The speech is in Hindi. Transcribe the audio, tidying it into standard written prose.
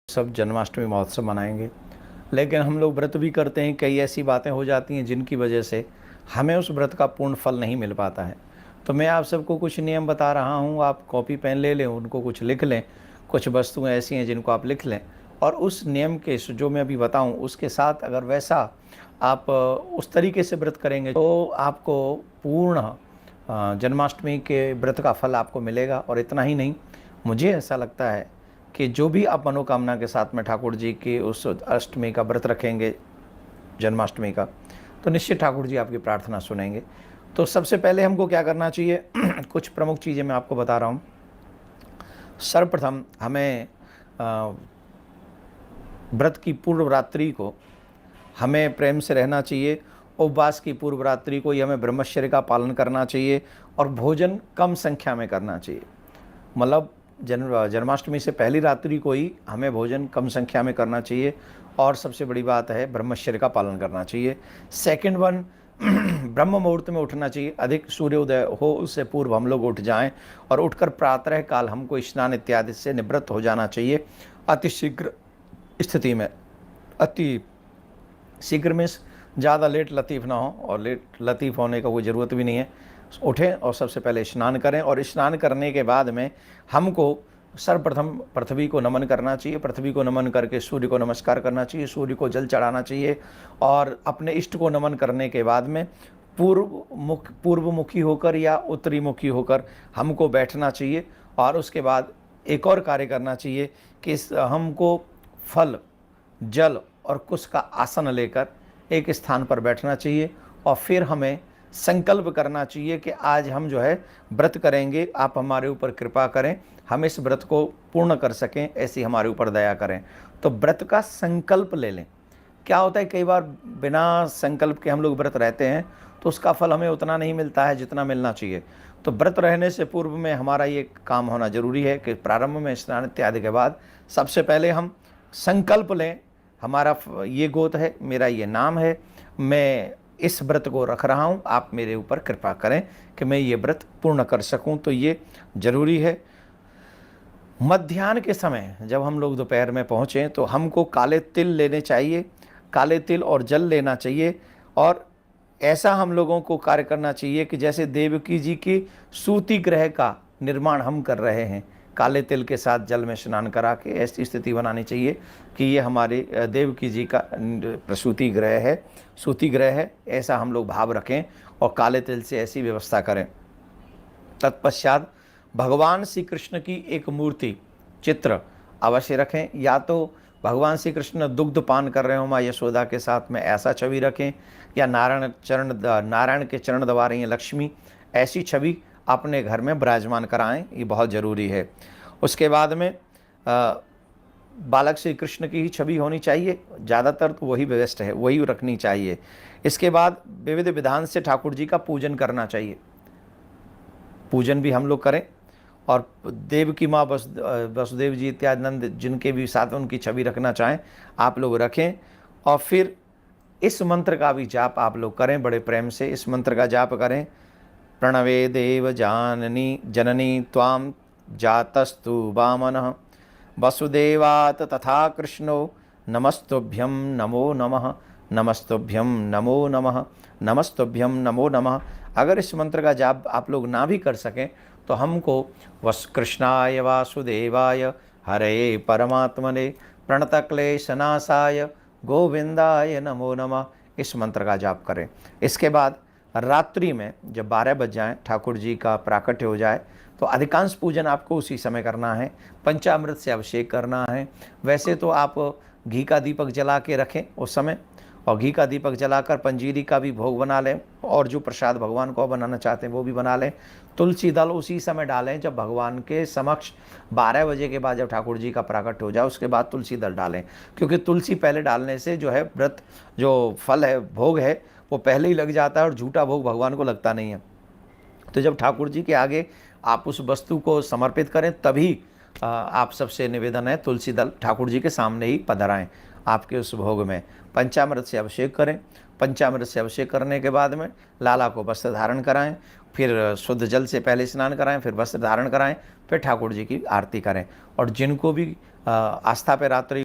सब जन्माष्टमी महोत्सव मनाएंगे, लेकिन हम लोग व्रत भी करते हैं। कई ऐसी बातें हो जाती हैं जिनकी वजह से हमें उस व्रत का पूर्ण फल नहीं मिल पाता है। तो मैं आप सबको कुछ नियम बता रहा हूँ, आप कॉपी पेन ले लें, उनको कुछ लिख लें। कुछ वस्तुएं ऐसी हैं जिनको आप लिख लें और उस नियम के जो मैं अभी बताऊँ उसके साथ अगर वैसा आप उस तरीके से व्रत करेंगे तो आपको पूर्ण जन्माष्टमी के व्रत का फल आपको मिलेगा। और इतना ही नहीं, मुझे ऐसा लगता है कि जो भी आप मनोकामना के साथ में ठाकुर जी की उस अष्टमी का व्रत रखेंगे, जन्माष्टमी का, तो निश्चित ठाकुर जी आपकी प्रार्थना सुनेंगे। तो सबसे पहले हमको क्या करना चाहिए कुछ प्रमुख चीज़ें मैं आपको बता रहा हूँ। सर्वप्रथम हमें व्रत की पूर्व रात्रि को हमें प्रेम से रहना चाहिए। उपवास की पूर्व रात्रि को ही हमें ब्रह्मचर्य का पालन करना चाहिए और भोजन कम संख्या में करना चाहिए। मतलब जन्माष्टमी से पहली रात्रि को ही हमें भोजन कम संख्या में करना चाहिए और सबसे बड़ी बात है ब्रह्मचर्य का पालन करना चाहिए। सेकंड वन, ब्रह्म मुहूर्त में उठना चाहिए। अधिक सूर्योदय हो उससे पूर्व हम लोग उठ जाएं और उठकर प्रातः काल हमको स्नान इत्यादि से निवृत्त हो जाना चाहिए। अति शीघ्र स्थिति में, अति शीघ्र में ज़्यादा लेट लतीफ़ ना हो, और लेट लतीफ़ होने का कोई ज़रूरत भी नहीं है। उठें और सबसे पहले स्नान करें और स्नान करने के बाद में हमको सर्वप्रथम पृथ्वी को नमन करना चाहिए। पृथ्वी को नमन करके सूर्य को नमस्कार करना चाहिए, सूर्य को जल चढ़ाना चाहिए और अपने इष्ट को नमन करने के बाद में पूर्वमुखी होकर या उत्तरी मुखी होकर हमको बैठना चाहिए। और उसके बाद एक और कार्य करना चाहिए कि हमको फल, जल और कुश का आसन लेकर एक स्थान पर बैठना चाहिए और फिर हमें संकल्प करना चाहिए कि आज हम जो है व्रत करेंगे, आप हमारे ऊपर कृपा करें, हम इस व्रत को पूर्ण कर सकें, ऐसी हमारे ऊपर दया करें। तो व्रत का संकल्प ले लें। क्या होता है, कई बार बिना संकल्प के हम लोग व्रत रहते हैं तो उसका फल हमें उतना नहीं मिलता है जितना मिलना चाहिए। तो व्रत रहने से पूर्व में हमारा ये काम होना जरूरी है कि प्रारंभ में स्नान इत्यादि के बाद सबसे पहले हम संकल्प लें, हमारा ये गोत्र है, मेरा ये नाम है, मैं इस व्रत को रख रहा हूँ, आप मेरे ऊपर कृपा करें कि मैं ये व्रत पूर्ण कर सकूँ। तो ये जरूरी है। मध्याह्न के समय जब हम लोग दोपहर में पहुँचें तो हमको काले तिल लेने चाहिए, काले तिल और जल लेना चाहिए। और ऐसा हम लोगों को कार्य करना चाहिए कि जैसे देवकी जी की सूती ग्रह का निर्माण हम कर रहे हैं, काले तिल के साथ जल में स्नान करा के ऐसी स्थिति बनानी चाहिए कि ये हमारे देवकी जी का प्रसूति ग्रह है, सूती ग्रह है, ऐसा हम लोग भाव रखें और काले तिल से ऐसी व्यवस्था करें। तत्पश्चात भगवान श्री कृष्ण की एक मूर्ति, चित्र अवश्य रखें। या तो भगवान श्री कृष्ण दुग्ध पान कर रहे हो माँ यशोदा के साथ में, ऐसा छवि रखें, या नारायण के चरण दबा रही हैं लक्ष्मी, ऐसी छवि अपने घर में विराजमान कराएं, ये बहुत ज़रूरी है। उसके बाद में बालक श्री कृष्ण की ही छवि होनी चाहिए, ज़्यादातर तो वही बेस्ट है, वही रखनी चाहिए। इसके बाद विविध विधान से ठाकुर जी का पूजन करना चाहिए, पूजन भी हम लोग करें। और देव की माँ वसुदेव जी इत्यादि नंद जिनके भी साथ उनकी छवि रखना चाहें आप लोग रखें। और फिर इस मंत्र का भी जाप आप लोग करें, बड़े प्रेम से इस मंत्र का जाप करें। प्रणवे देव जाननी जननी त्वां जातस्तु वामनः वसुदेवात् तथा कृष्णो नमस्तुभ्यं नमो नमः, नमस्तुभ्यं नमो नमः, नमस्तुभ्यं नमो नमः। अगर इस मंत्र का जाप आप लोग ना भी कर सकें तो हमको कृष्णाय वासुदेवाय हरे परमात्मने प्रणतक्लेशनाशाय गोविंदाय नमो नमः, इस मंत्र का जाप करें। इसके बाद रात्रि में जब 12 बज जाएँ, ठाकुर जी का प्राकट्य हो जाए, तो अधिकांश पूजन आपको उसी समय करना है। पंचामृत से अभिषेक करना है। वैसे तो आप घी का दीपक जला के रखें उस समय, और घी का दीपक जलाकर पंजीरी का भी भोग बना लें, और जो प्रसाद भगवान को बनाना चाहते हैं वो भी बना लें। तुलसी दल उसी समय डालें जब भगवान के समक्ष 12 बजे के बाद, जब ठाकुर जी का प्राकट्य हो जाए उसके बाद तुलसी दल डालें, क्योंकि तुलसी पहले डालने से जो है व्रत, जो फल है, भोग है, वो पहले ही लग जाता है और झूठा भोग भगवान को लगता नहीं है। तो जब ठाकुर जी के आगे आप उस वस्तु को समर्पित करें तभी आप सबसे निवेदन है तुलसी दल ठाकुर जी के सामने ही पधराएं आपके उस भोग में। पंचामृत से अभिषेक करें। पंचामृत से अभिषेक करने के बाद में लाला को वस्त्र धारण कराएं, फिर शुद्ध जल से पहले स्नान कराएं, फिर वस्त्र धारण कराएं, फिर ठाकुर जी की आरती करें। और जिनको भी आस्था पे रात्रि